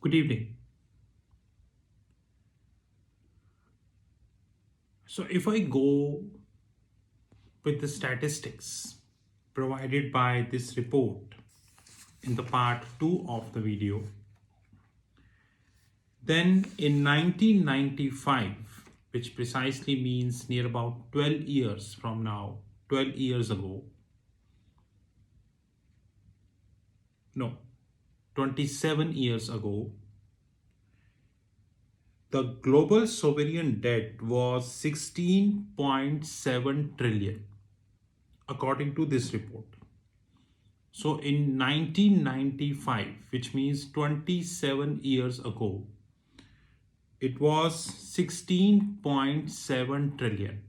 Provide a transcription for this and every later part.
Good evening. So, if I go with the statistics provided by this report in the part 2 of the video, then in 1995, which precisely means near about 12 years from now, 12 years ago, no, 27 years ago, the global sovereign debt was 16.7 trillion, according to this report. So in 1995, which means 27 years ago, it was 16.7 trillion.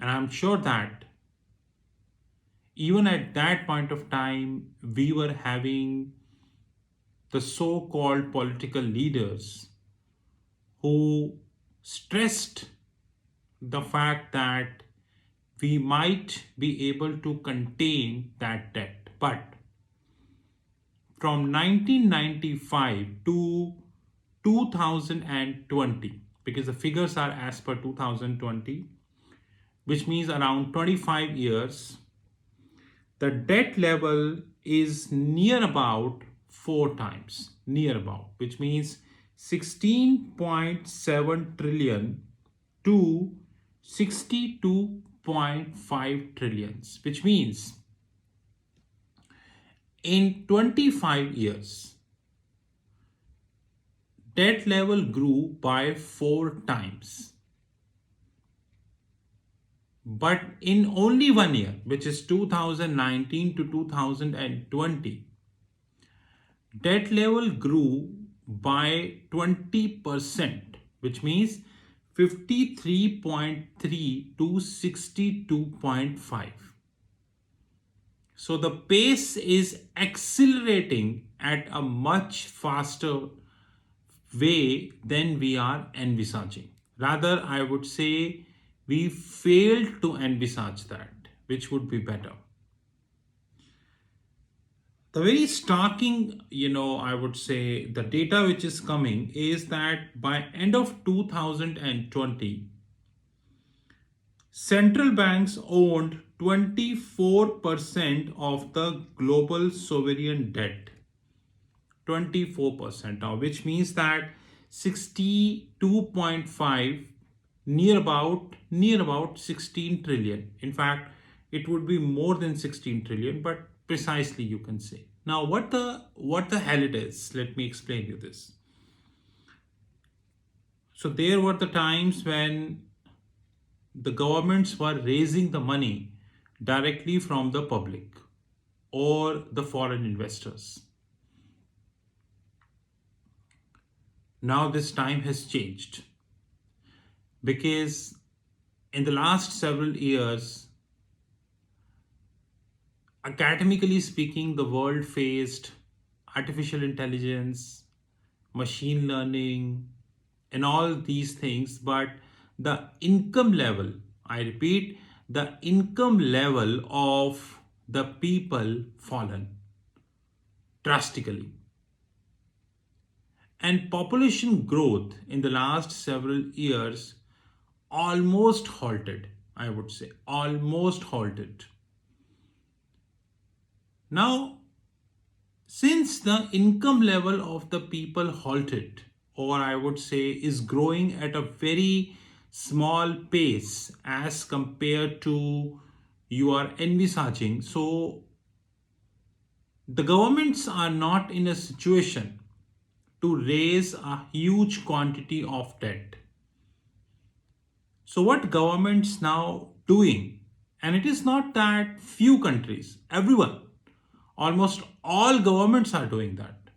And I'm sure that even at that point of time, we were having the so called political leaders who stressed the fact that we might be able to contain that debt. But from 1995 to 2020, because the figures are as per 2020, which means around 25 years, the debt level is near about four times, near about, which means 16.7 trillion to 62.5 trillions, which means in 25 years, debt level grew by four times. But in only 1 year, which is 2019 to 2020, debt level grew by 20%, which means 53.3 to 62.5. So the pace is accelerating at a much faster way than we are envisaging. Rather, I would say we failed to envisage that, which would be better. The very starking, I would say the data which is coming is that by end of 2020, central banks owned 24% of the global sovereign debt. 24% now, which means that 62.5 near about 16 trillion. In fact, it would be more than 16 trillion, but precisely you can say. Now, what the hell it is? Let me explain you this. So there were the times when the governments were raising the money directly from the public or the foreign investors. Now this time has changed because in the last several years, academically speaking, the world faced artificial intelligence, machine learning, and all these things, but the income level, I repeat, the income level of the people fallen drastically. And population growth in the last several years almost halted, I would say, almost halted. Now, since the income level of the people halted, or I would say is growing at a very small pace as compared to you are envisaging, so the governments are not in a situation to raise a huge quantity of debt. So what governments now doing, and it is not that few countries, everyone, almost all governments are doing that.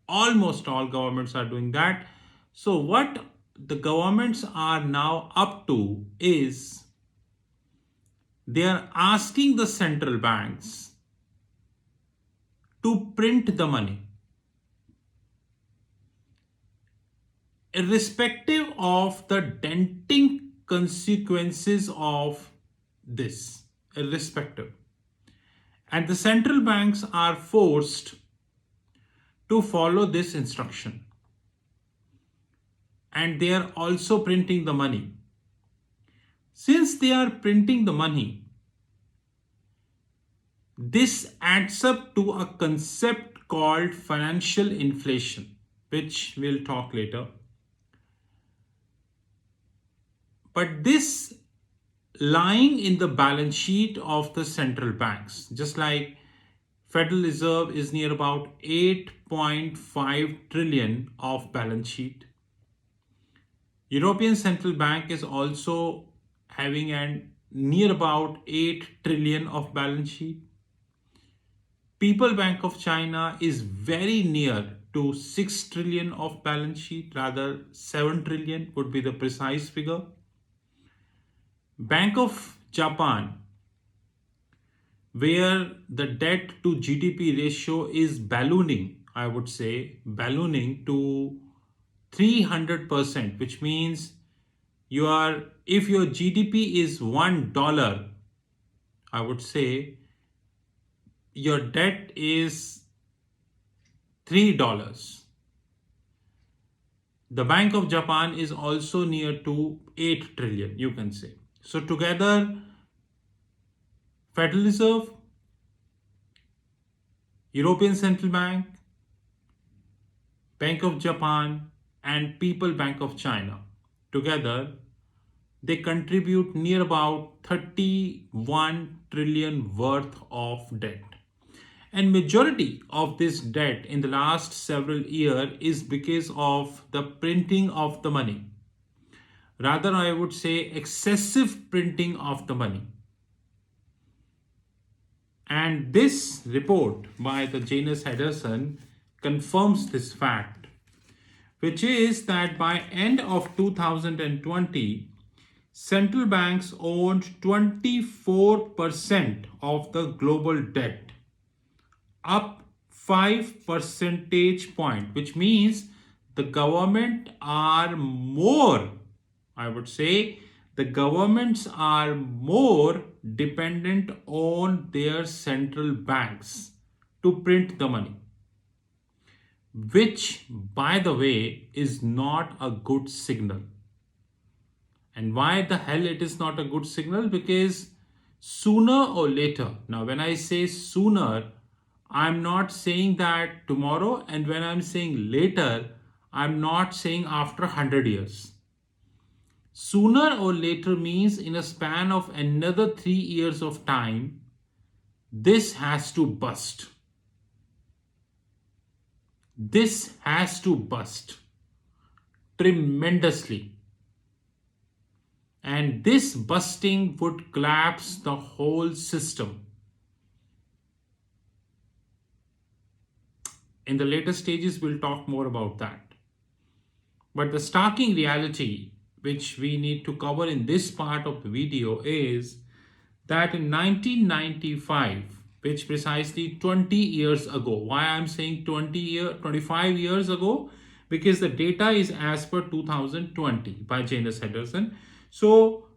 Almost all governments are doing that. So what the governments are now up to is they are asking the central banks to print the money, irrespective of the denting consequences of this, irrespective. And the central banks are forced to follow this instruction. And they are also printing the money. Since they are printing the money, this adds up to a concept called financial inflation, which we'll talk later. But this lying in the balance sheet of the central banks, just like Federal Reserve is near about 8.5 trillion of balance sheet. European Central Bank is also having an near about 8 trillion of balance sheet. People Bank of China is very near to 6 trillion of balance sheet, rather 7 trillion would be the precise figure. Bank of Japan, where the debt to GDP ratio is ballooning, I would say, ballooning to 300%, which means if your GDP is $1, I would say your debt is $3. The Bank of Japan is also near to 8 trillion, you can say. So together, Federal Reserve, European Central Bank, Bank of Japan, and People Bank of China, together, they contribute near about 31 trillion worth of debt. And majority of this debt in the last several years is because of the printing of the money. Rather, I would say excessive printing of the money. And this report by the Janus Henderson confirms this fact, which is that by end of 2020, central banks owned 24% of the global debt, up 5 percentage point, which means the government are more, I would say, the governments are more dependent on their central banks to print the money, which, by the way, is not a good signal. And why the hell it is not a good signal? Because sooner or later, now when I say sooner, I'm not saying that tomorrow, and when I'm saying later, I'm not saying after 100 years. Sooner or later means in a span of another 3 years of time, this has to bust. This has to bust tremendously. And this busting would collapse the whole system. In the later stages, we'll talk more about that. But the starking reality, which we need to cover in this part of the video, is that in 1995, which precisely 20 years ago, why I'm saying 25 years ago, because the data is as per 2020 by Janus Henderson. So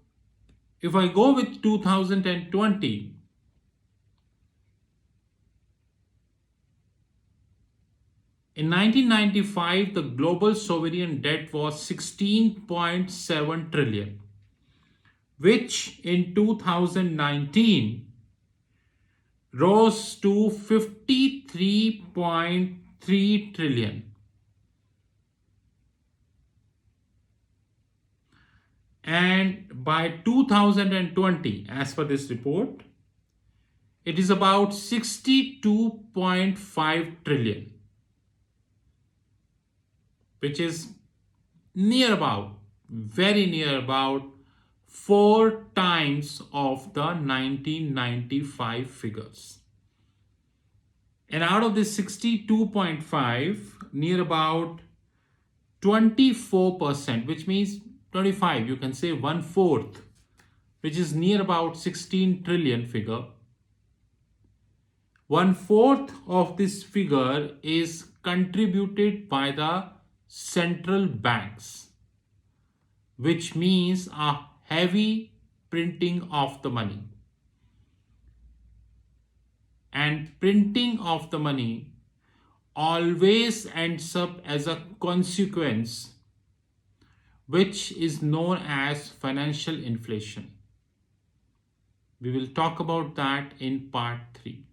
if I go with 2020, in 1995, the global sovereign debt was 16.7 trillion, which in 2019 rose to 53.3 trillion. And by 2020, as per this report, it is about 62.5 trillion, which is very near about 4 times of the 1995 figures. And out of this 62.5, near about 24%, which means 25, you can say 1/4, which is near about 16 trillion figure. 1/4 of this figure is contributed by the central banks, which means a heavy printing of the money. And printing of the money always ends up as a consequence, which is known as financial inflation. We will talk about that in part 3.